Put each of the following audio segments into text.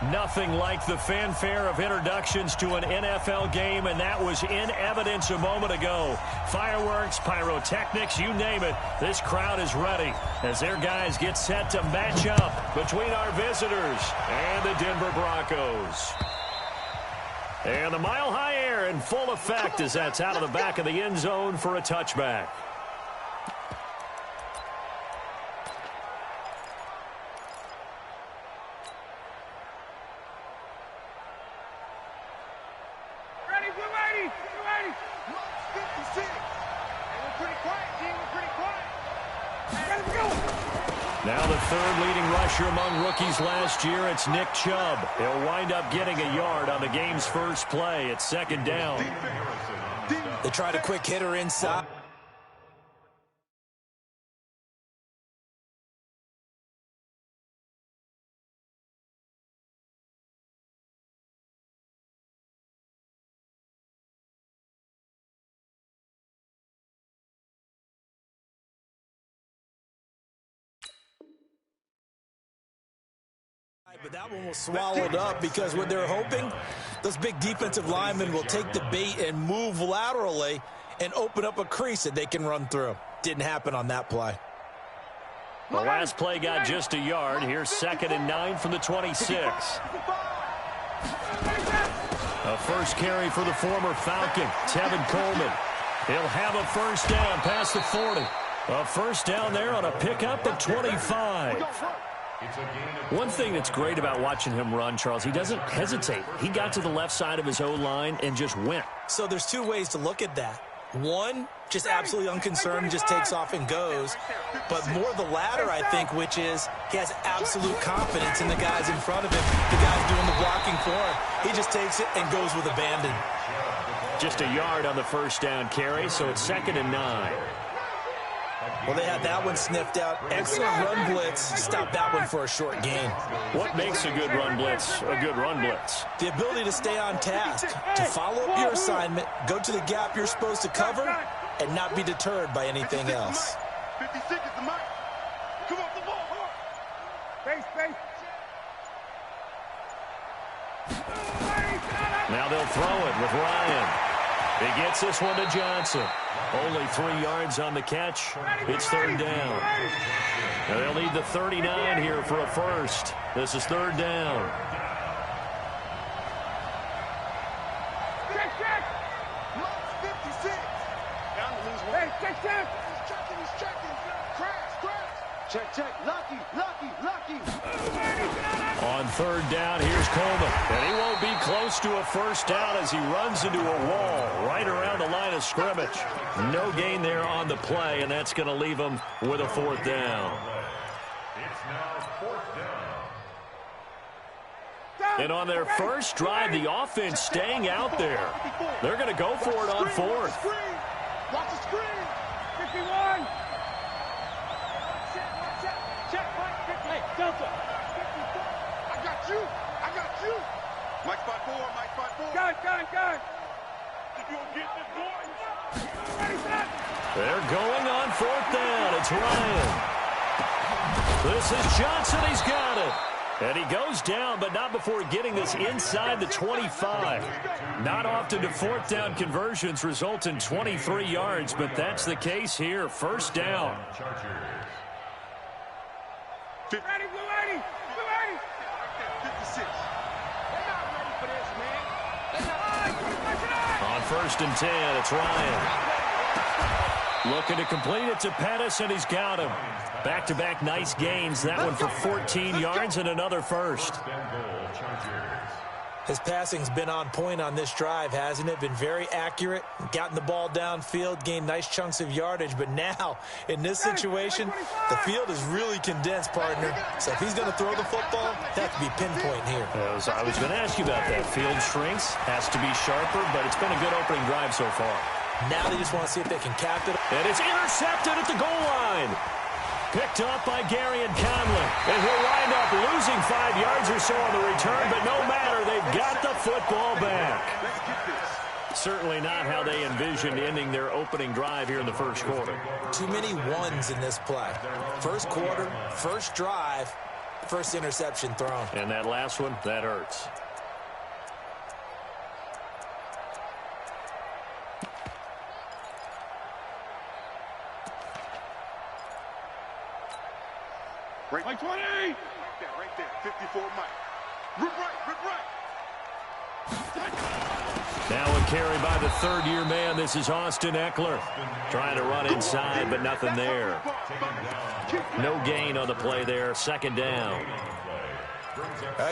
Nothing like the fanfare of introductions to an NFL game, and that was in evidence a moment ago. Fireworks, pyrotechnics, you name it. This crowd is ready as their guys get set to match up between our visitors and the Denver Broncos. And the mile-high air in full effect as that's out of the back of the end zone for a touchback. Now the third leading rusher among rookies last year, it's Nick Chubb. He'll wind up getting a yard on the game's first play. It's second down. They tried a quick hitter inside. But that one was swallowed up because what they're hoping, those big defensive linemen will take the bait and move laterally and open up a crease that they can run through. Didn't happen on that play. The last play got just a yard. Here's 2nd and 9 from the 26. A first carry for the former Falcon, Tevin Coleman. He'll have a first down past the 40. A first down there on a pickup at 25. One thing that's great about watching him run, Charles, he doesn't hesitate. He got to the left side of his O-line and just went. So there's two ways to look at that. One, just absolutely unconcerned, just takes off and goes. But more the latter, I think, which is he has absolute confidence in the guys in front of him, the guys doing the blocking for him. He just takes it and goes with abandon. Just a yard on the first down carry, so it's 2nd and 9. Well, they had that one sniffed out. Excellent run blitz. Stopped that one for a short gain. What makes a good run blitz a good run blitz? The ability to stay on task, to follow up your assignment, go to the gap you're supposed to cover, and not be deterred by anything else. 50 seconds, the mic. Come on, the ball. Face. Now they'll throw it with Ryan. He gets this one to Johnson. Only 3 yards on the catch. It's 3rd down. Now they'll need the 39 here for a first. This is 3rd down. Check. 56. Down to lose one. Hey, check. He's checking. Crash. Check. Lucky. On 3rd down, here's Coleman. And he won't be close to a first down as he runs into a wall right around the line of scrimmage. No gain there on the play, and that's going to leave him with a 4th down. It's now 4th down. And on their first drive, the offense staying out there. They're going to go for it on 4th. Watch the screen. 51. Check. Hey, Delta. I got you. Mike spot 4. Gun. You don't get this boy. They're going on 4th down. It's Ryan. This is Johnson. He's got it. And he goes down, but not before getting this inside the 25. Not often do 4th down conversions result in 23 yards, but that's the case here. First down. Ready, Blue 80. 56. They're not ready for this, man. On 1st and 10, it's Ryan. Looking to complete it to Pettis, and he's got him. Back-to-back nice gains. That one for 14 yards and another first. His passing's been on point on this drive, hasn't it? Been very accurate, gotten the ball downfield, gained nice chunks of yardage. But now, in this situation, the field is really condensed, partner. So if he's going to throw the football, that has to be pinpoint here. I was going to ask you about that. Field shrinks, has to be sharper, but it's been a good opening drive so far. Now they just want to see if they can cap it. And it's intercepted at the goal line. Picked up by Gary and Conley. And he'll wind up losing 5 yards or so on the return, but no matter, they've got the football back. Certainly not how they envisioned ending their opening drive here in the first quarter. Too many ones in this play. First quarter, first drive, First interception thrown. And that last one, that hurts. Right 20! Right there. 54 Mike. Rip right. Now a carry by the third-year man. This is Austin Eckler. Trying to run inside, but nothing there. No gain on the play there. Second down.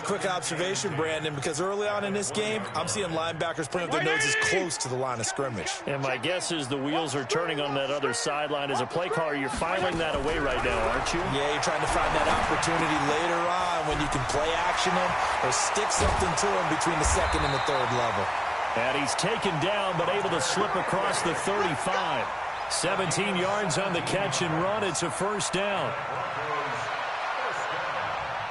Quick observation, Brandon, because early on in this game, I'm seeing linebackers putting up their noses close to the line of scrimmage. And my guess is the wheels are turning on that other sideline. As a play caller, you're filing that away right now, aren't you? Yeah, you're trying to find that opportunity later on when you can play action them or stick something to them between the second and the third level. And he's taken down, but able to slip across the 35. 17 yards on the catch and run. It's a first down.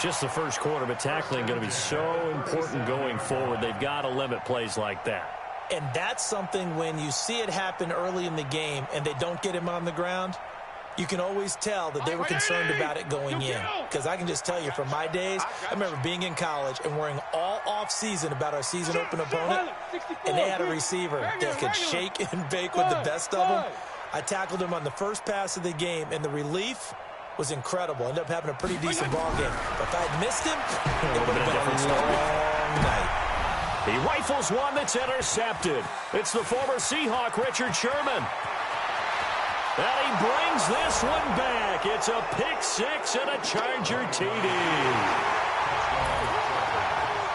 Just the first quarter, but tackling going to be so important going forward. They've got to limit plays like that. And that's something when you see it happen early in the game and they don't get him on the ground, you can always tell that they were concerned about it going in. Because I can just tell you from my days, I remember being in college and worrying all off-season about our season open opponent, and they had a receiver that could shake and bake with the best of them. I tackled him on the first pass of the game, and the relief was incredible. Ended up having a pretty decent ball game. But if I had missed him, it would have been a long night. He rifles one that's intercepted. It's the former Seahawk, Richard Sherman. And he brings this one back. It's a pick six and a Charger TD.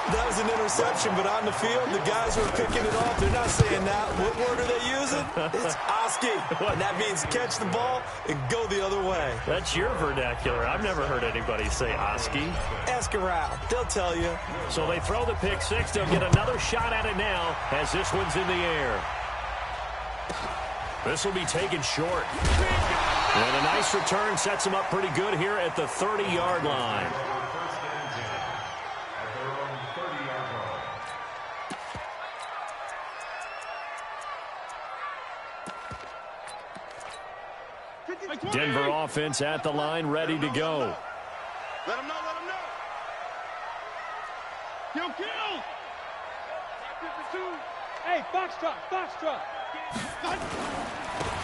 That was an interception, but on the field, the guys who are picking it off, they're not saying that. What word are they using? It's Oski. And that means catch the ball and go the other way. That's your vernacular. I've never heard anybody say Oski. Ask around. They'll tell you. So they throw the pick six. They'll get another shot at it now as this one's in the air. This will be taken short. And a nice return sets him up pretty good here at the 30-yard line. Denver offense at the line, ready to go. Let him know. Kill. Hey, Foxtrot.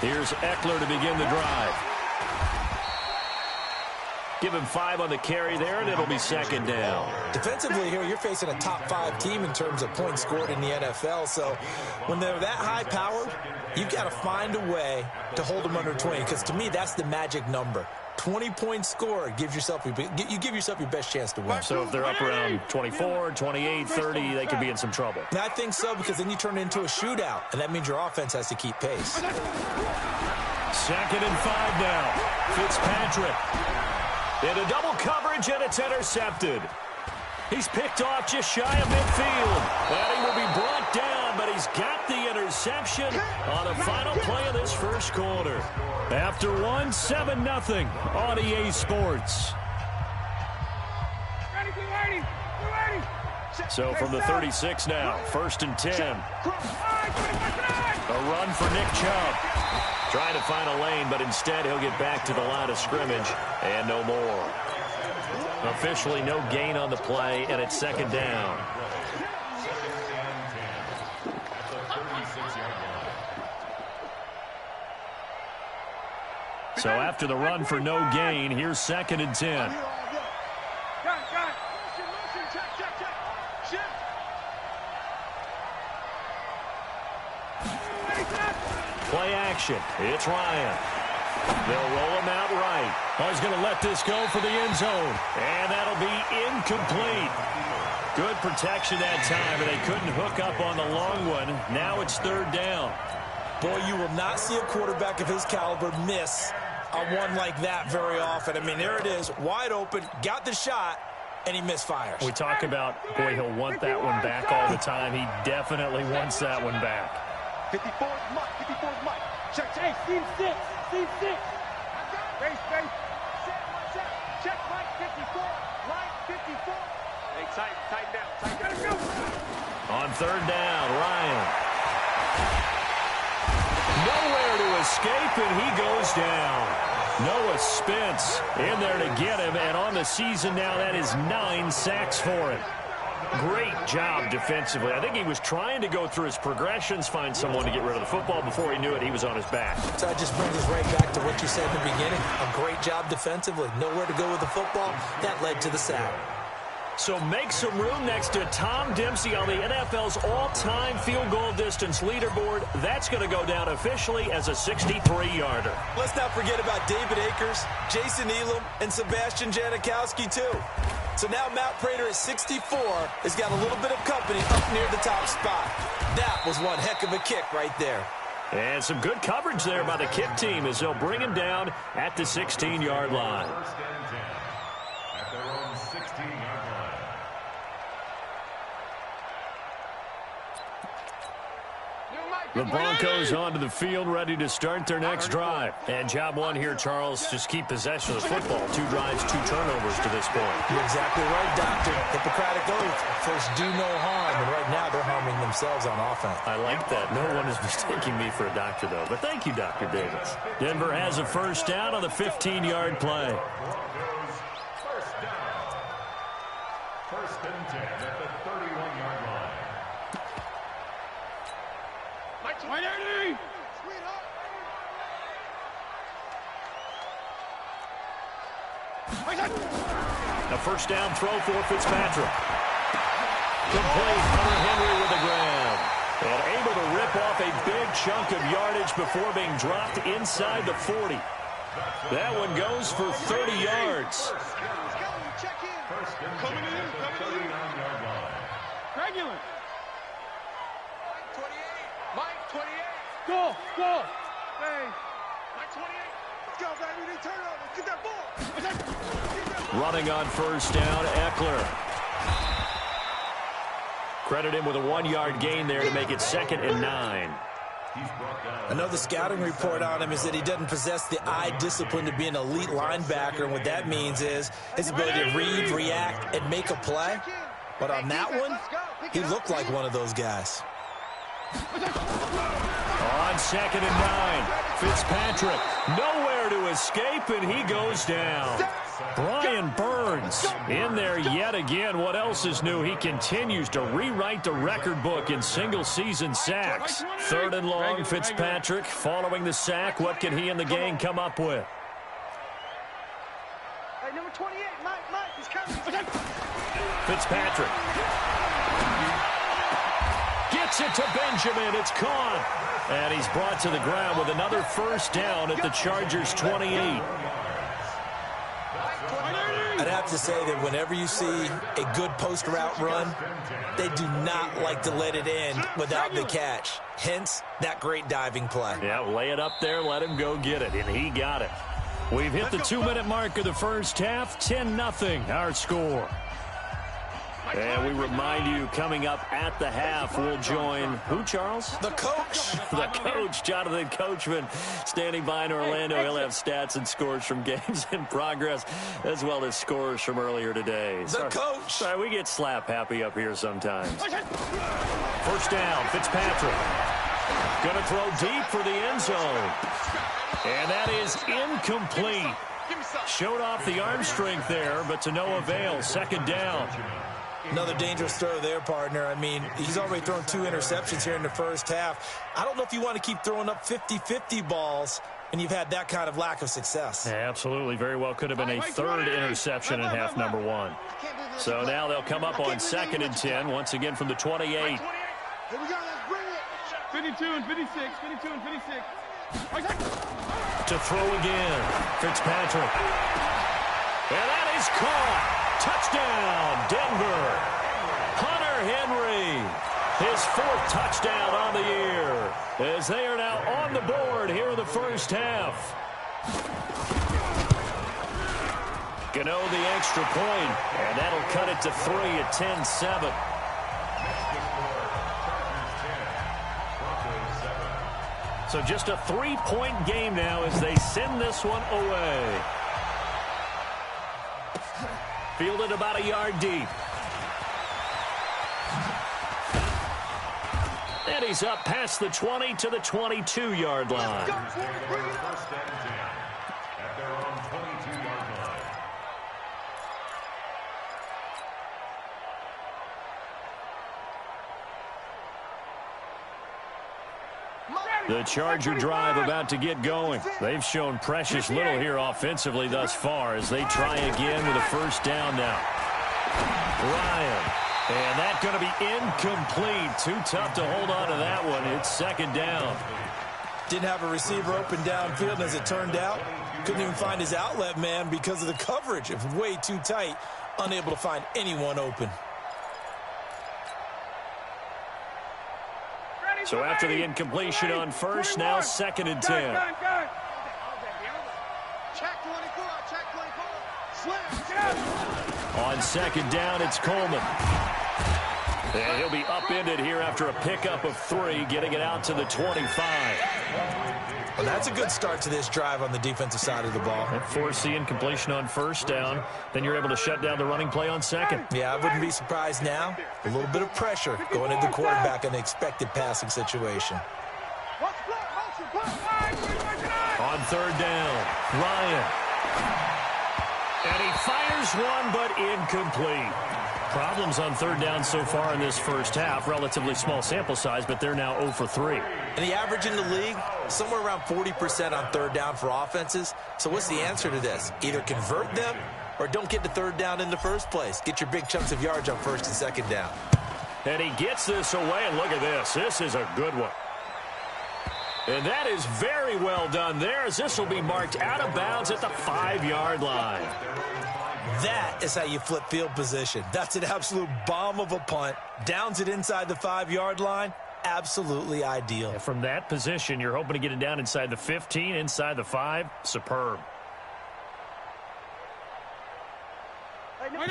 Here's Eckler to begin the drive. Give him 5 on the carry there, and it'll be second down. Defensively here, you're facing a top-5 team in terms of points scored in the NFL. So when they're that high-powered, you've got to find a way to hold them under 20. Because to me, that's the magic number. 20 points scored, you give yourself your best chance to win. So if they're up around 24, 28, 30, they could be in some trouble. And I think so, because then you turn it into a shootout, and that means your offense has to keep pace. Second and 5 now. Fitzpatrick. Into double coverage, and it's intercepted. He's picked off just shy of midfield. And he will be brought down, but he's got the interception on the final play of this first quarter. After 7-0 on EA Sports. So from the 36 now, 1st and 10. A run for Nick Chubb. Trying to find a lane, but instead he'll get back to the line of scrimmage and no more. Officially no gain on the play, and it's second down. So after the run for no gain, here's 2nd and 10. Play action. It's Ryan. They'll roll him out right. Oh, he's going to let this go for the end zone. And that'll be incomplete. Good protection that time, and they couldn't hook up on the long one. Now it's 3rd down. Boy, you will not see a quarterback of his caliber miss on one like that very often. I mean, there it is, wide open, got the shot, and he misfires. We talk about, boy, he'll want that one back all the time. He definitely wants that one back. 54's Mike. Check. Hey, Steve 6. Base. Check, Mike 54. Line 54. Hey, tighten down. On 3rd down, Ryan. Nowhere to escape, and he goes down. Noah Spence in there to get him, and on the season now, that is 9 sacks for him. Great job defensively. I think he was trying to go through his progressions, find someone to get rid of the football. Before he knew it, he was on his back. So that just brings us right back to what you said in the beginning. A great job defensively. Nowhere to go with the football. That led to the sack. So make some room next to Tom Dempsey on the NFL's all-time field goal distance leaderboard. That's going to go down officially as a 63-yarder. Let's not forget about David Akers, Jason Elam, and Sebastian Janikowski, too. So now Matt Prater at 64 has got a little bit of company up near the top spot. That was one heck of a kick right there. And some good coverage there by the kick team as they'll bring him down at the 16-yard line. At their own 16-yard line. The Broncos onto the field, ready to start their next drive. And job one here, Charles, just keep possession of the football. 2 drives, 2 turnovers to this point. You're exactly right, Doctor. Hippocratic oath. First, do no harm. And right now, they're harming themselves on offense. I like that. No one is mistaking me for a doctor, though. But thank you, Dr. Davis. Denver has a first down on the 15-yard play. First down. First and 10 at the 31-yard line. 180! A first down throw for Fitzpatrick. Complete. Hunter Henry with the grab. And able to rip off a big chunk of yardage before being dropped inside the 40. That one goes for 30 yards. First and 10 at the 39-yard line. Regular. Mike 28. Go, go. Hey. Mike 28. Let's go, baby. They turn over. Get that ball. Running on first down, Eckler. Credit him with a 1-yard gain there to make it 2nd and 9. Another scouting report on him is that he doesn't possess the eye discipline to be an elite linebacker. And what that means is his ability to read, react, and make a play. But on that one, he looked like one of those guys. On 2nd and 9, Fitzpatrick nowhere to escape, and he goes down. Brian Burns in there yet again. What else is new? He continues to rewrite the record book in single-season sacks. 3rd and long, Fitzpatrick following the sack. What can he and the gang come up with? Hey, number 28, Mike, he's coming. Fitzpatrick gets it to Benjamin. It's caught. And he's brought to the ground with another first down at the Chargers' 28. I'd have to say that whenever you see a good post route run, they do not like to let it end without the catch. Hence, that great diving play. Yeah, lay it up there, let him go get it, and he got it. We've hit the 2-minute mark of the first half, 10-0 our score. And we remind you, coming up at the half, we'll join who, Charles? The coach. The coach, Jonathan Coachman, standing by in Orlando. He'll have stats and scores from games in progress, as well as scores from earlier today. The coach. Sorry, we get slap happy up here sometimes. First down, Fitzpatrick. Going to throw deep for the end zone. And that is incomplete. Showed off the arm strength there, but to no avail. 2nd down. Another dangerous throw there, partner. I mean, he's already thrown 2 interceptions here in the first half. I don't know if you want to keep throwing up 50-50 balls, and you've had that kind of lack of success. Yeah, absolutely. Very well could have been a 3rd interception in half number 1. So now they'll come up on 2nd and 10, once again from the 28. Here we go, let's bring it. 52 and 56, 52 and 56. To throw again, Fitzpatrick. And that is caught. Touchdown, Denver. Hunter Henry, his 4th touchdown on the year, as they are now on the board here in the first half. Gano the extra point, and that'll cut it to 3 at 10-7. So just a 3-point game now as they send this one away. Fielded about a yard deep. And he's up past the 20 to the 22-yard line. The Charger drive about to get going. They've shown precious little here offensively thus far as they try again with a first down now. Ryan. And that's going to be incomplete. Too tough to hold on to that one. It's second down. Didn't have a receiver open downfield, and as it turned out, couldn't even find his outlet man because of the coverage. It was way too tight, unable to find anyone open. So after the incompletion on first, now second and 10. Check 24, check 24. Slam, On second down, it's Coleman. And he'll be upended here after a pickup of 3, getting it out to the 25. Well, that's a good start to this drive on the defensive side of the ball. And force the incompletion on first down. Then you're able to shut down the running play on second. Yeah, I wouldn't be surprised now. A little bit of pressure going into the quarterback in an expected passing situation. On third down, Ryan. And he fires one, but incomplete. Problems on third down so far in this first half. Relatively small sample size, but they're now 0 for 3. And the average in the league, somewhere around 40% on third down for offenses. So what's the answer to this? Either convert them or don't get to third down in the first place. Get your big chunks of yards on first and second down. And he gets this away, and look at this. This is a good one. And that is very well done there, as this will be marked out of bounds at the 5-yard line. That is how you flip field position. That's an absolute bomb of a punt. Downs it inside the 5-yard line. Absolutely ideal. And from that position, you're hoping to get it down inside the 15, inside the 5. Superb.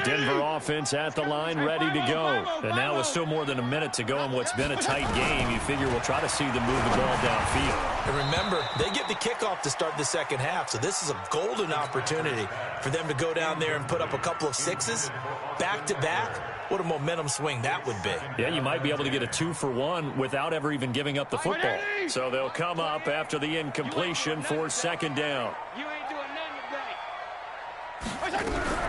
Denver offense at the line, ready to go. And now with still more than a minute to go in what's been a tight game, you figure we'll try to see them move the ball downfield. And remember, they get the kickoff to start the second half, so this is a golden opportunity for them to go down there and put up a couple of 6s back-to-back. What a momentum swing that would be. Yeah, you might be able to get a 2-for-1 without ever even giving up the football. So they'll come up after the incompletion for second down. You ain't doing nothing today.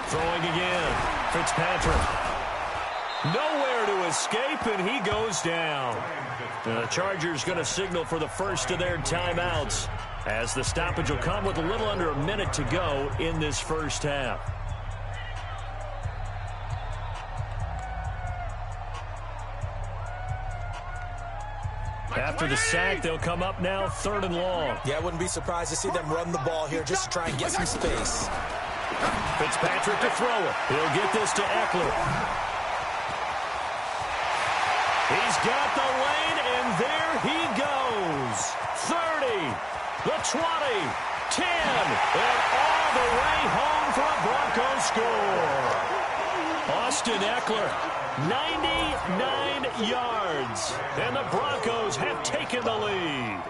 Throwing again. Fitzpatrick. Nowhere to escape, and he goes down. The Chargers going to signal for the first of their timeouts as the stoppage will come with a little under a minute to go in this first half. After the sack, they'll come up now third and long. Yeah, I wouldn't be surprised to see them run the ball here just to try and get some space. Fitzpatrick to throw it. He'll get this to Eckler. He's got the lane, and there he goes. 30, the 20, 10, and all the way home for a Broncos score. Austin Eckler, 99 yards, and the Broncos have taken the lead.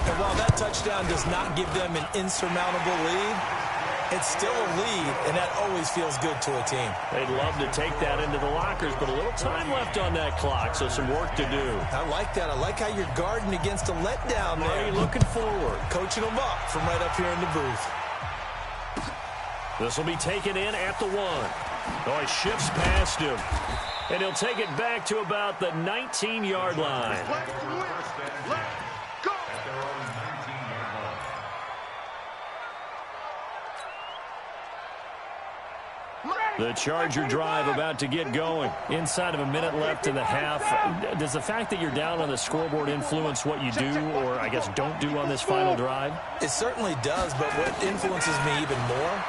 And while that touchdown does not give them an insurmountable lead, it's still a lead, and that always feels good to a team. They'd love to take that into the lockers, but a little time left on that clock, so some work to do. I like that. I like how you're guarding against a letdown there. Marty looking forward. Coaching them up from right up here in the booth. This will be taken in at the 1. Oh, he shifts past him. And he'll take it back to about the 19-yard line. The Charger drive about to get going. Inside of a minute left in the half. Does the fact that you're down on the scoreboard influence what you do, or I guess don't do on this final drive? It certainly does, but what influences me even more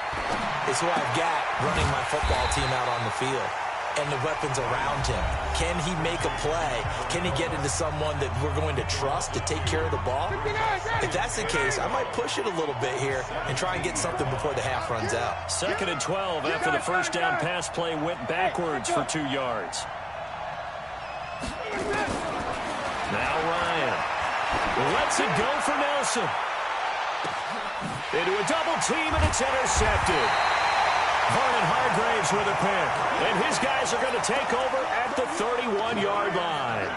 is who I've got running my football team out on the field and the weapons around him. Can he make a play? Can he get into someone that we're going to trust to take care of the ball? If that's the case, I might push it a little bit here and try and get something before the half runs out. Second and 12 after the first down pass play went backwards for 2 yards. Now Ryan lets it go for Nelson. Into a double team, and it's intercepted. Vernon Hargraves with a pick, and his guys are going to take over at the 31-yard line.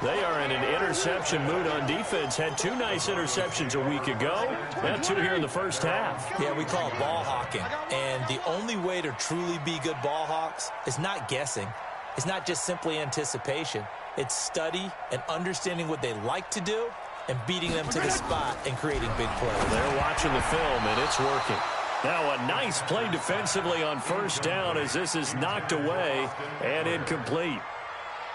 They are in an interception mood on defense. Had 2 nice interceptions a week ago. Now 2 here in the first half. Yeah, we call it ball hawking. And the only way to truly be good ball hawks is not guessing. is not just simply anticipation. It's study and understanding what they like to do and beating them to the spot and creating big plays. They're watching the film, and it's working. Now a nice play defensively on first down as this is knocked away and incomplete.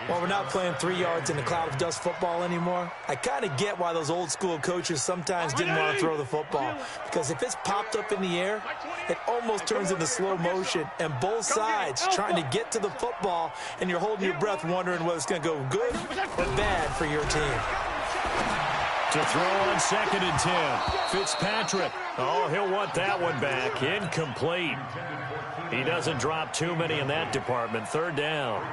Well, we're not playing 3 yards in a cloud of dust football anymore. I kind of get why those old school coaches sometimes didn't want to throw the football. Because if it's popped up in the air, it almost turns into slow motion. And both sides trying to get to the football, and you're holding your breath wondering whether it's going to go good or bad for your team. To throw on 2nd and 10. Fitzpatrick. Oh, he'll want that one back. Incomplete. He doesn't drop too many in that department. 3rd down.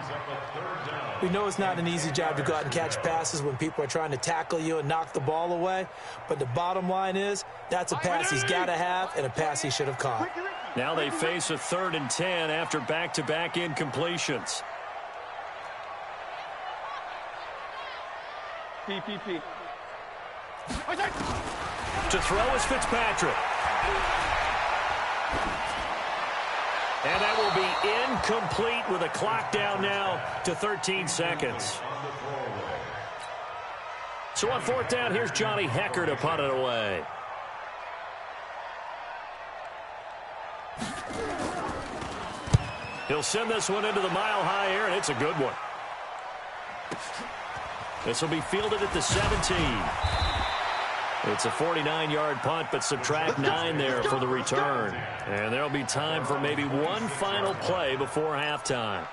We know it's not an easy job to go out and catch passes when people are trying to tackle you and knock the ball away. But the bottom line is that's a pass he's got to have and a pass he should have caught. Now they face a 3rd and 10 after back-to-back incompletions. PPP. To throw is Fitzpatrick. And that will be incomplete with a clock down now to 13 seconds. So on 4th down, here's Johnny Hecker to punt it away. He'll send this one into the mile-high air, and it's a good one. This will be fielded at the 17. It's a 49-yard punt, but subtract 9 there for the return. And there'll be time for maybe one final play before halftime.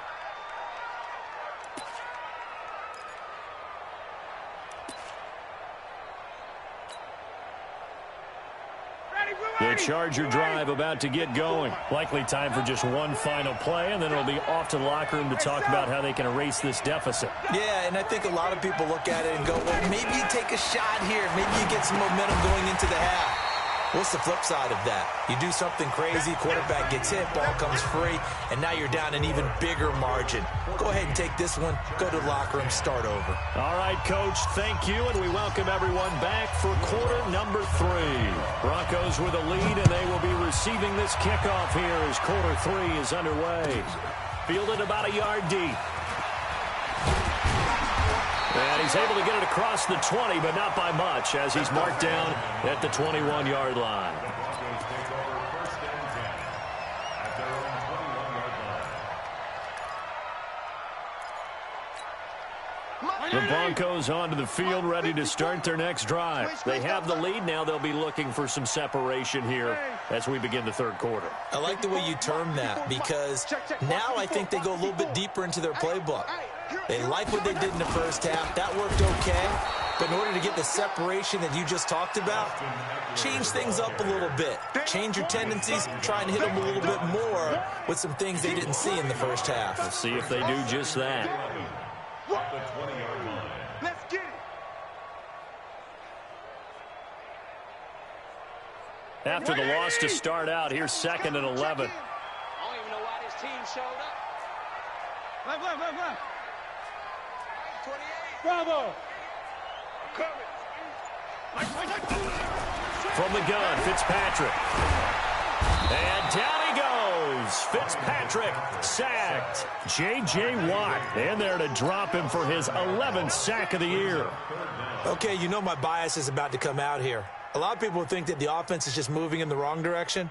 The Charger drive about to get going. Likely time for just one final play, and then it'll be off to the locker room to talk about how they can erase this deficit. Yeah, and I think a lot of people look at it and go, well, maybe you take a shot here. Maybe you get some momentum going into the half. What's the flip side of that? You do something crazy, quarterback gets hit, ball comes free, and now you're down an even bigger margin. Go ahead and take this one, go to the locker room, start over. All right, Coach, thank you, and we welcome everyone back for quarter number 3. Broncos with a lead, and they will be receiving this kickoff here as quarter 3 is underway. Fielded about a yard deep. And he's able to get it across the 20, but not by much, as he's marked down at the 21-yard line. The Broncos onto the field, ready to start their next drive. They have the lead now. They'll be looking for some separation here as we begin the 3rd quarter. I like the way you term that, because now I think they go a little bit deeper into their playbook. They like what they did in the first half. That worked okay. But in order to get the separation that you just talked about, change things up a little bit. Change your tendencies, try and hit them a little bit more with some things they didn't see in the first half. We'll see if they do just that. Let's get it. After the loss to start out, here's 2nd and 11. I don't even know why this team showed up. Left, left, left, left. 28. Bravo. From the gun, Fitzpatrick. And down he goes. Fitzpatrick sacked. J.J. Watt in there to drop him for his 11th sack of the year. Okay, you know my bias is about to come out here. A lot of people think that the offense is just moving in the wrong direction.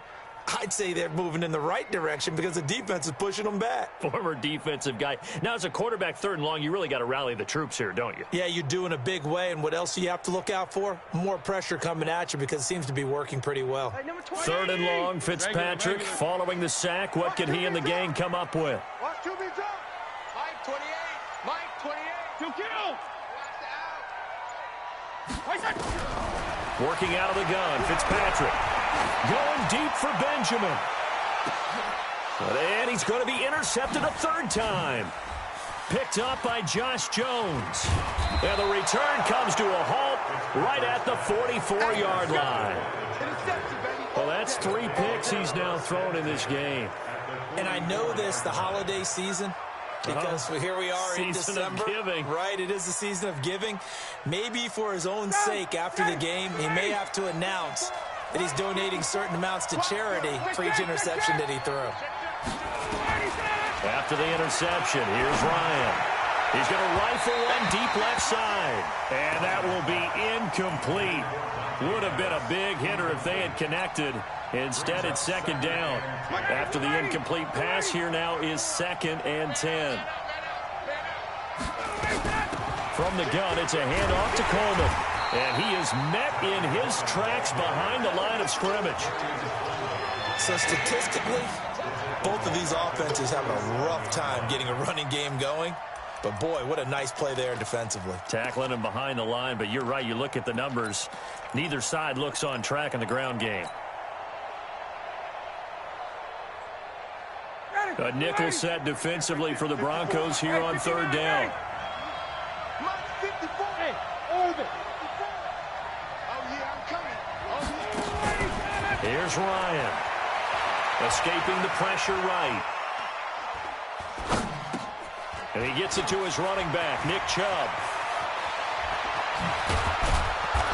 I'd say they're moving in the right direction because the defense is pushing them back. Former defensive guy. Now, as a quarterback 3rd and long, you really got to rally the troops here, don't you? Yeah, you do in a big way. And what else do you have to look out for? More pressure coming at you because it seems to be working pretty well. 3rd and long, Fitzpatrick following the sack. What can he and the gang come up with? Watch QB jump. Mike 28. Mike 28. Two kill. Working out of the gun, Fitzpatrick. Going deep for Benjamin. And he's going to be intercepted a 3rd time. Picked up by Josh Jones. And the return comes to a halt right at the 44-yard line. Well, that's 3 picks he's now thrown in this game. And I know this, the holiday season, because here we are in December. Season of giving. Right, it is the season of giving. Maybe for his own sake after the game, he may have to announce that he's donating certain amounts to charity for each interception that he threw. After the interception, here's Ryan. He's going to rifle one deep left side. And that will be incomplete. Would have been a big hitter if they had connected. Instead, it's second down. After the incomplete pass, here now is 2nd and 10. From the gun, it's a handoff to Coleman. And he is met in his tracks behind the line of scrimmage. So statistically, both of these offenses have a rough time getting a running game going. But, boy, what a nice play there defensively. Tackling him behind the line, but you're right. You look at the numbers. Neither side looks on track in the ground game. A nickel set defensively for the Broncos here on 3rd down. Here's Ryan. Escaping the pressure right. And he gets it to his running back, Nick Chubb.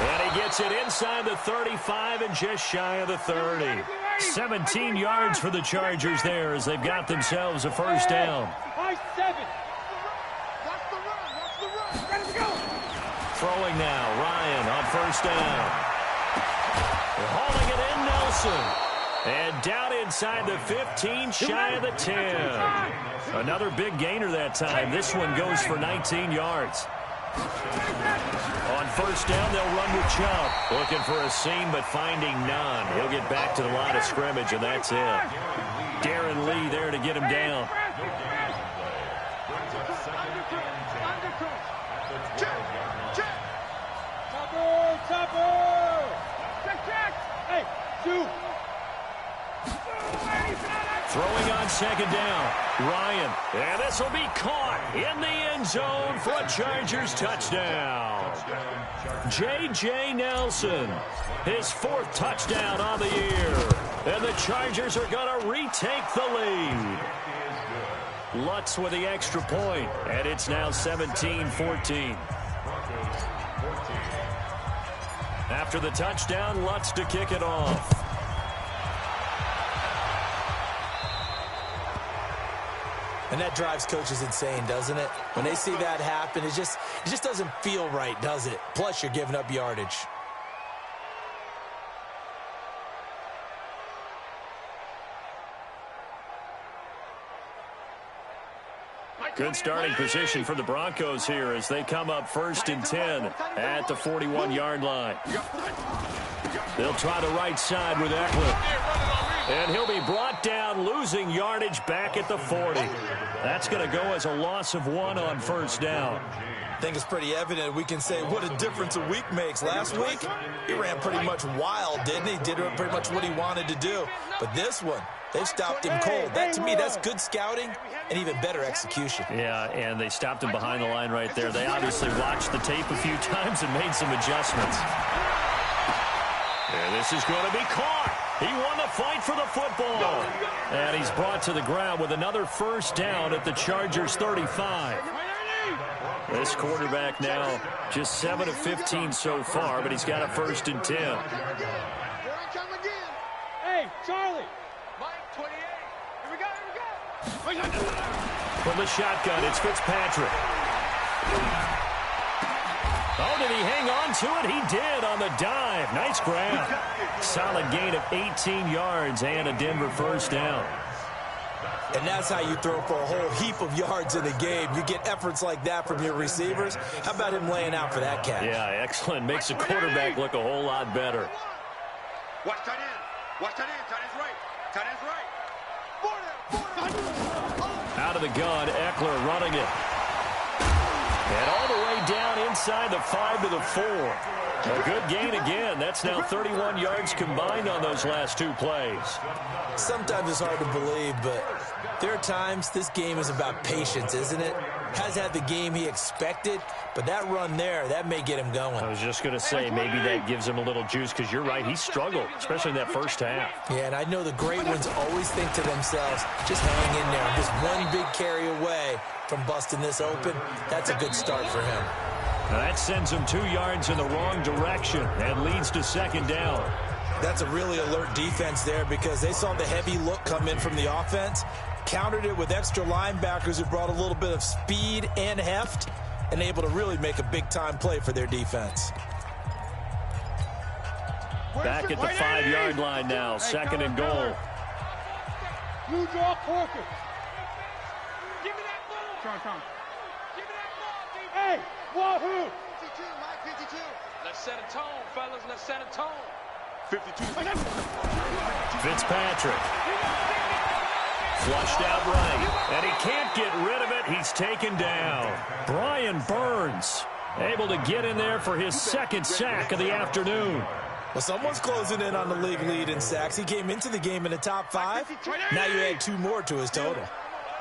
And he gets it inside the 35 and just shy of the 30. 17 yards for the Chargers there as they've got themselves a first down. Throwing now, Ryan on first down. Hauling it in, Nelson. And down inside the 15, shy of the 10. Another big gainer that time. This one goes for 19 yards. On first down, they'll run with Chubb. Looking for a seam, but finding none. He'll get back to the line of scrimmage, and that's it. Darren Lee there to get him down. Throwing on second down, Ryan. And this will be caught in the end zone for a Chargers touchdown. J.J. Nelson, his 4th touchdown on the year. And the Chargers are going to retake the lead. Lutz with the extra point, and it's now 17-14. After the touchdown, Lutz to kick it off. And that drives coaches insane, doesn't it? When they see that happen, it just doesn't feel right, does it? Plus, you're giving up yardage. Good starting position for the Broncos here as they come up 1st and 10 at the 41-yard line. They'll try the right side with Eckler. And he'll be brought down, losing yardage back at the 40. That's going to go as a loss of 1 on first down. I think it's pretty evident. We can say what a difference a week makes. Last week, he ran pretty much wild, didn't he? Did pretty much what he wanted to do. But this one, they've stopped him cold. That, to me, that's good scouting and even better execution. Yeah, and they stopped him behind the line right there. They obviously watched the tape a few times and made some adjustments. And this is going to be caught. He won the fight for the football. And he's brought to the ground with another first down at the Chargers 35. This quarterback now just 7 of 15 so far, but he's got a 1st and 10. Hey, Charlie. Mike 28. Here we go. From the shotgun, it's Fitzpatrick. Oh, did he hang on to it? He did on the dive. Nice grab. Solid gain of 18 yards and a Denver first down. And that's how you throw for a whole heap of yards in a game. You get efforts like that from your receivers. How about him laying out for that catch? Yeah, excellent. Makes the quarterback look a whole lot better. Watch tight end. Watch tight end. Tight end's right. Tight end's right. Out of the gun, Eckler running it. And all the way down inside the 5 to the 4. A good gain again. That's now 31 yards combined on those last 2 plays. Sometimes it's hard to believe, but there are times this game is about patience, isn't it? Has had the game he expected, but that run there, that may get him going. I was just going to say, maybe that gives him a little juice, because you're right, he struggled, especially in that first half. Yeah, and I know the great ones always think to themselves, just hang in there. I'm just one big carry away from busting this open. That's a good start for him. Now that sends him 2 yards in the wrong direction and leads to second down. That's a really alert defense there because they saw the heavy look come in from the offense, Countered it with extra linebackers who brought a little bit of speed and heft and able to really make a big-time play for their defense. Back at the 5-yard line now, second and goal. You draw corker. Give me that ball. Come. Give me that ball, D. Hey, wahoo! 52, Mike, 52. Let's set a tone, fellas. Let's set a tone. 52. Fitzpatrick. Flushed out right, and he can't get rid of it. He's taken down. Brian Burns able to get in there for his second sack of the afternoon. Well, someone's closing in on the league lead in sacks. He came into the game in the top 5. Now you add 2 more to his total.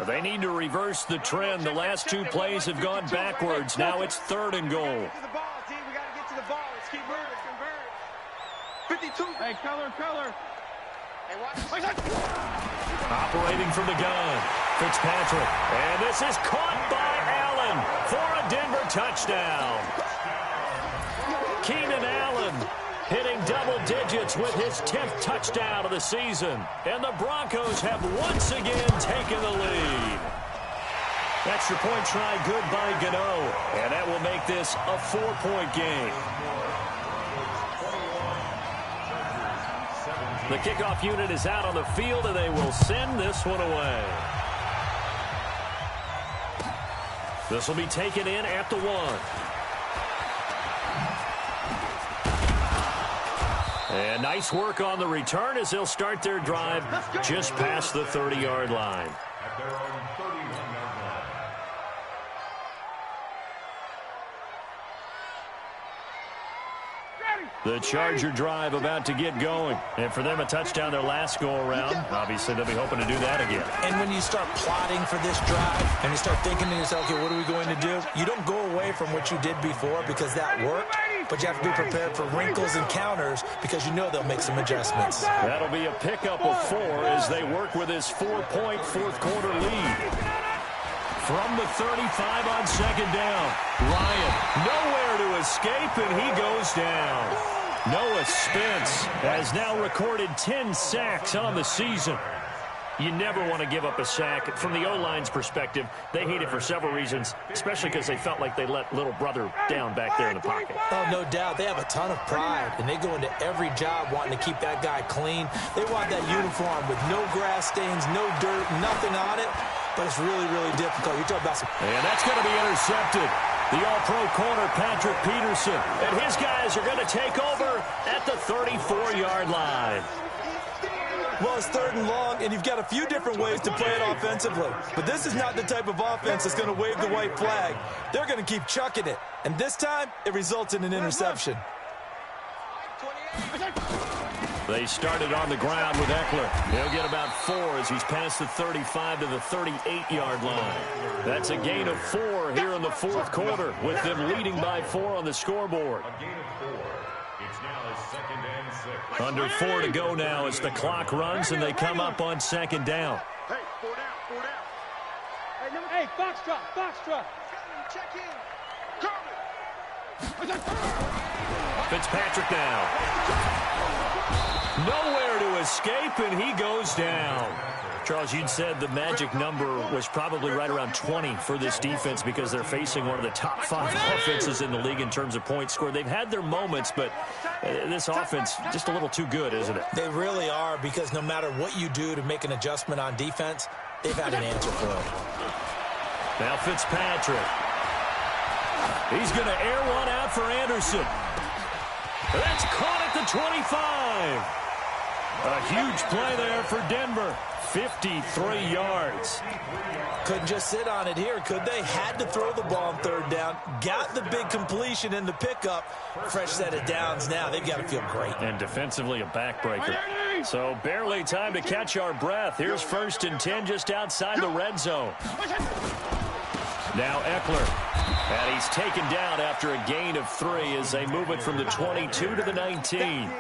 They need to reverse the trend. The last 2 plays have gone backwards. Now it's third and goal. Get to the ball, D. We got to get to the ball. Let's keep moving. 52. Hey, color. Hey, watch. Operating from the gun, Fitzpatrick. And this is caught by Allen for a Denver touchdown. Keenan Allen hitting double digits with his 10th touchdown of the season. And the Broncos have once again taken the lead. Extra point try good by Gano. And that will make this a 4-point game. The kickoff unit is out on the field, and they will send this one away. This will be taken in at the 1. And nice work on the return as they'll start their drive just past the 30-yard line. The Charger drive about to get going. And for them, a touchdown their last go-around. Obviously, they'll be hoping to do that again. And when you start plotting for this drive and you start thinking to yourself, okay, what are we going to do? You don't go away from what you did before because that worked, but you have to be prepared for wrinkles and counters because you know they'll make some adjustments. That'll be a pickup of 4 as they work with this 4-point fourth-quarter lead. From the 35 on second down, Ryan nowhere to escape, and he goes down. Noah Spence has now recorded 10 sacks on the season. You never want to give up a sack. From the O-line's perspective, they hate it for several reasons, especially because they felt like they let little brother down back there in the pocket. Oh, no doubt. They have a ton of pride, and they go into every job wanting to keep that guy clean. They want that uniform with no grass stains, no dirt, nothing on it, but it's really, really difficult. You talk about some... And that's going to be intercepted. The all-pro corner, Patrick Peterson, and his guys are going to take over at the 34-yard line. Well, it's 3rd and long, and you've got a few different ways to play it offensively. But this is not the type of offense that's going to wave the white flag. They're going to keep chucking it. And this time, it results in an interception. They started on the ground with Eckler. He'll get about 4 as he's past the 35 to the 38-yard line. That's a gain of 4 here in the 4th quarter, with them leading by 4 on the scoreboard. Under 4 to go now as the clock runs and they come up on second down. Hey, 4 down. Hey, Foxtrot. Check in. Coming. Fitzpatrick now. Nowhere to escape, and he goes down. Charles, you'd said the magic number was probably right around 20 for this defense because they're facing one of the top 5 offenses in the league in terms of points scored. They've had their moments, but this offense just a little too good, isn't it? They really are, because no matter what you do to make an adjustment on defense, they've had an answer for it. Now Fitzpatrick. He's going to air one out for Anderson. That's caught at the 25. A huge play there for Denver. 53 yards. Couldn't just sit on it here, could they? Had to throw the ball on 3rd down. Got the big completion in the pickup. Fresh set of downs now. They've got to feel great. And defensively a backbreaker. So barely time to catch our breath. Here's 1st and 10 just outside the red zone. Now Eckler. And he's taken down after a gain of 3 as they move it from the 22 to the 19.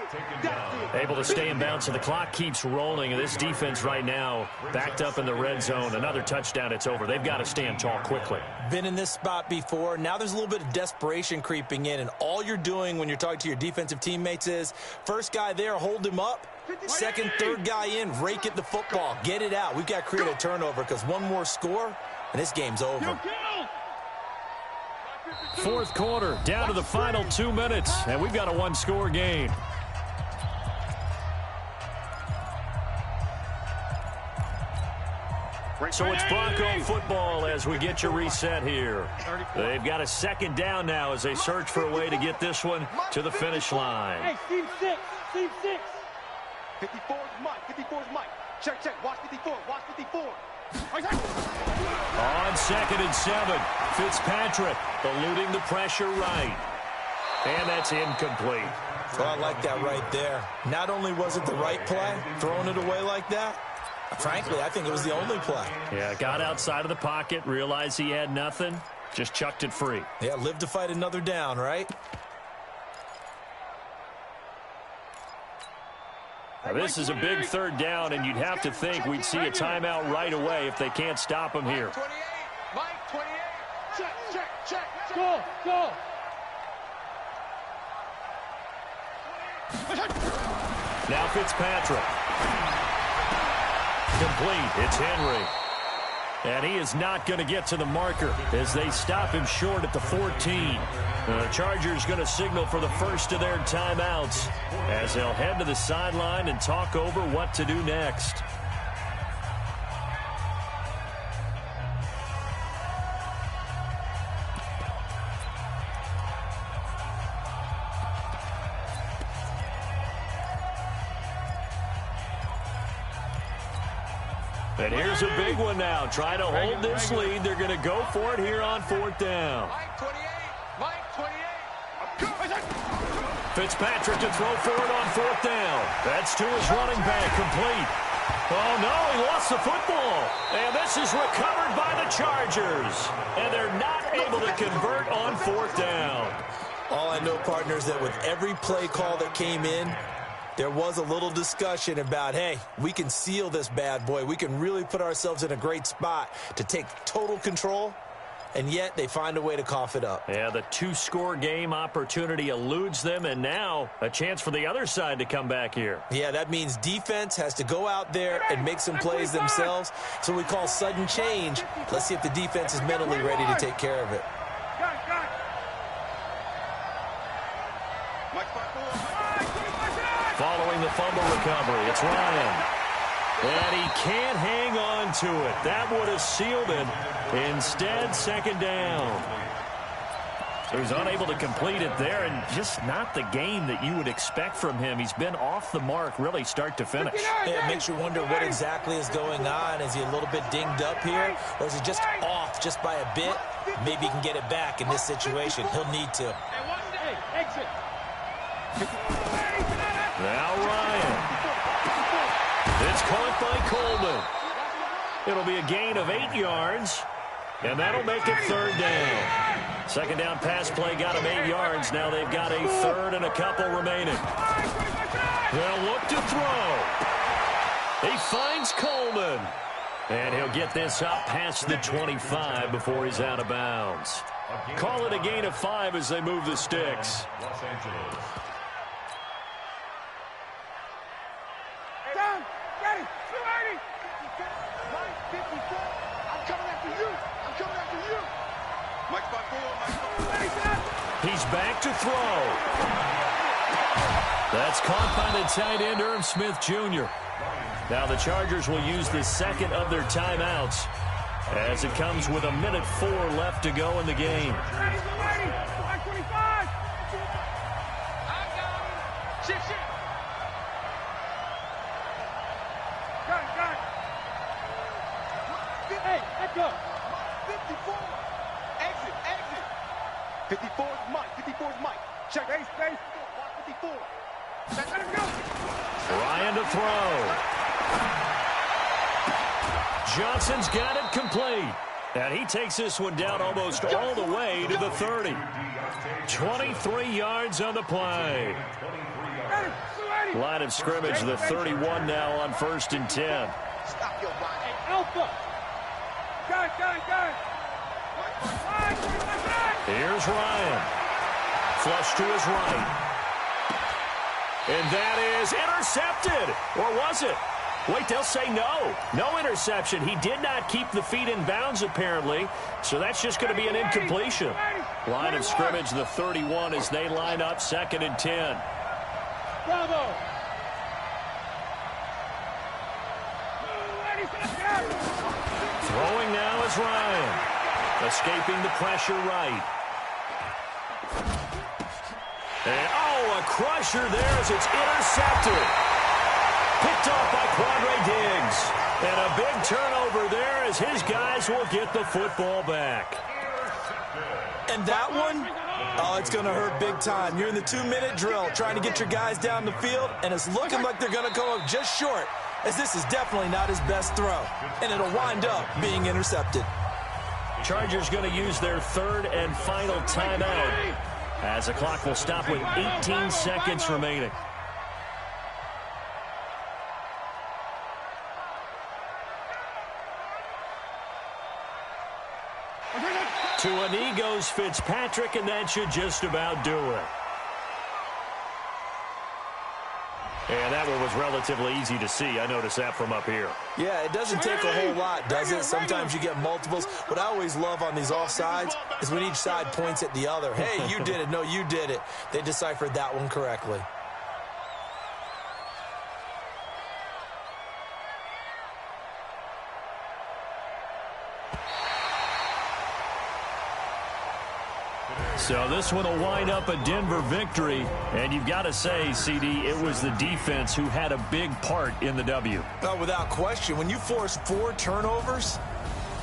Able to stay in bounds, so the clock keeps rolling. And this defense right now backed up in the red zone. Another touchdown, it's over. They've got to stand tall quickly. Been in this spot before. Now there's a little bit of desperation creeping in, and all you're doing when you're talking to your defensive teammates is first guy there, hold him up. Second, third guy in, rake at the football. Get it out. We've got to create a turnover because one more score, and this game's over. Fourth quarter, down to the final 2 minutes, and we've got a one-score game. So it's Bronco football as we get you reset here. They've got a second down now as they search for a way to get this one to the finish line. Hey, Steve 6, Steve 6. 54 is Mike, 54 is Mike. Check, check, watch 54, watch 54. On 2nd and 7, Fitzpatrick eluding the pressure right. And that's incomplete. Well, I like that right there. Not only was it the right play, throwing it away like that, frankly, I think it was the only play. Yeah, got outside of the pocket, realized he had nothing, just chucked it free. Yeah, live to fight another down, right? Now, this is a big third down, and you'd have to think we'd see a timeout right away if they can't stop him here. Mike 28. Check, check, check. Go, go. Now Fitzpatrick. Complete. It's Henry. And he is not going to get to the marker as they stop him short at the 14. The Chargers going to signal for the first of their timeouts as they'll head to the sideline and talk over what to do next. And here's a big one now. Trying to hold this lead. They're going to go for it here on 4th down. Mike 28. Mike 28. Fitzpatrick to throw for it on 4th down. That's to his running back. Complete. Oh, no, he lost the football. And this is recovered by the Chargers. And they're not able to convert on 4th down. All I know, partners, that with every play call that came in, there was a little discussion about, hey, we can seal this bad boy. We can really put ourselves in a great spot to take total control, and yet they find a way to cough it up. Yeah, the 2-score game opportunity eludes them, and now a chance for the other side to come back here. Yeah, that means defense has to go out there and make some plays themselves. So we call sudden change. Let's see if the defense is mentally ready to take care of it. Following the fumble recovery, it's Ryan. And he can't hang on to it. That would have sealed it. Instead, second down. So he's unable to complete it there, and just not the game that you would expect from him. He's been off the mark, really, start to finish. Yeah, it makes you wonder what exactly is going on. Is he a little bit dinged up here, or is he just off just by a bit? Maybe he can get it back in this situation. He'll need to. Hey, exit. Now Ryan. It's caught by Coleman. It'll be a gain of 8 yards, and that'll make it third down. Second down pass play got him 8 yards. Now they've got a third and a couple remaining. They'll look to throw. He finds Coleman. And he'll get this up past the 25 before he's out of bounds. Call it a gain of 5 as they move the sticks. Down. Ready. 280. Mike 54. I'm coming after you. I'm coming after you. Mike 54. He's back to throw. That's caught by the tight end, Irv Smith Jr. Now the Chargers will use the second of their timeouts as it comes with 1:04 left to go in the game. Ready. 525. Shift, shift. Got it. Hey, let go. 54. Exit. 54 is Mike. 54 is Mike. Check. Space. Watch 54. Let him go. Ryan to throw. Johnson's got it complete. And he takes this one down almost all the way to the 30. 23 yards on the play. Line of scrimmage, the 31 now on 1st and 10. Stop your body. Alpha. Got it. Here's Ryan. Flush to his right. And that is intercepted. Or was it? Wait, they'll say no. No interception. He did not keep the feet in bounds, apparently. So that's just going to be an incompletion. Line of scrimmage, the 31, as they line up 2nd and 10. Bravo. Throwing now is Ryan. Escaping the pressure right. And, a crusher there as it's intercepted. Picked off by Quandre Diggs. And a big turnover there as his guys will get the football back. And that one, it's going to hurt big time. You're in the 2-minute drill trying to get your guys down the field, and it's looking like they're going to go up just short, as this is definitely not his best throw. And it'll wind up being intercepted. Chargers going to use their 3rd and final timeout, as the clock will stop with 18 seconds remaining. To a knee goes Fitzpatrick, and that should just about do it. And that one was relatively easy to see. I noticed that from up here. Yeah, it doesn't take a whole lot, does it? Sometimes you get multiples. What I always love on these offsides is when each side points at the other. Hey, you did it. No, you did it. They deciphered that one correctly. So this one will wind up a Denver victory. And you've got to say, CD, it was the defense who had a big part in the W. Oh, without question. When you force 4 turnovers,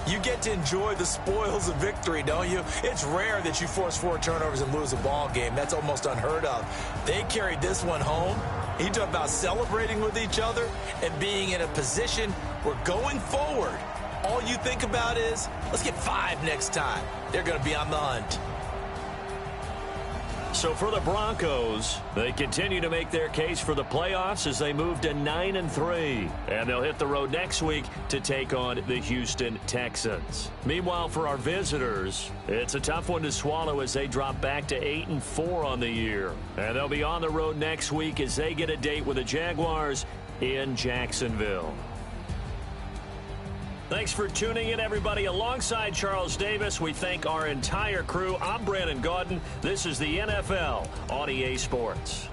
you get to enjoy the spoils of victory, don't you? It's rare that you force 4 turnovers and lose a ball game. That's almost unheard of. They carried this one home. You talk about celebrating with each other and being in a position where going forward, all you think about is, let's get 5 next time. They're going to be on the hunt. So for the Broncos, they continue to make their case for the playoffs as they move to 9-3. And they'll hit the road next week to take on the Houston Texans. Meanwhile, for our visitors, it's a tough one to swallow as they drop back to 8-4 on the year. And they'll be on the road next week as they get a date with the Jaguars in Jacksonville. Thanks for tuning in, everybody. Alongside Charles Davis, we thank our entire crew. I'm Brandon Gaudin. This is the NFL on EA Sports.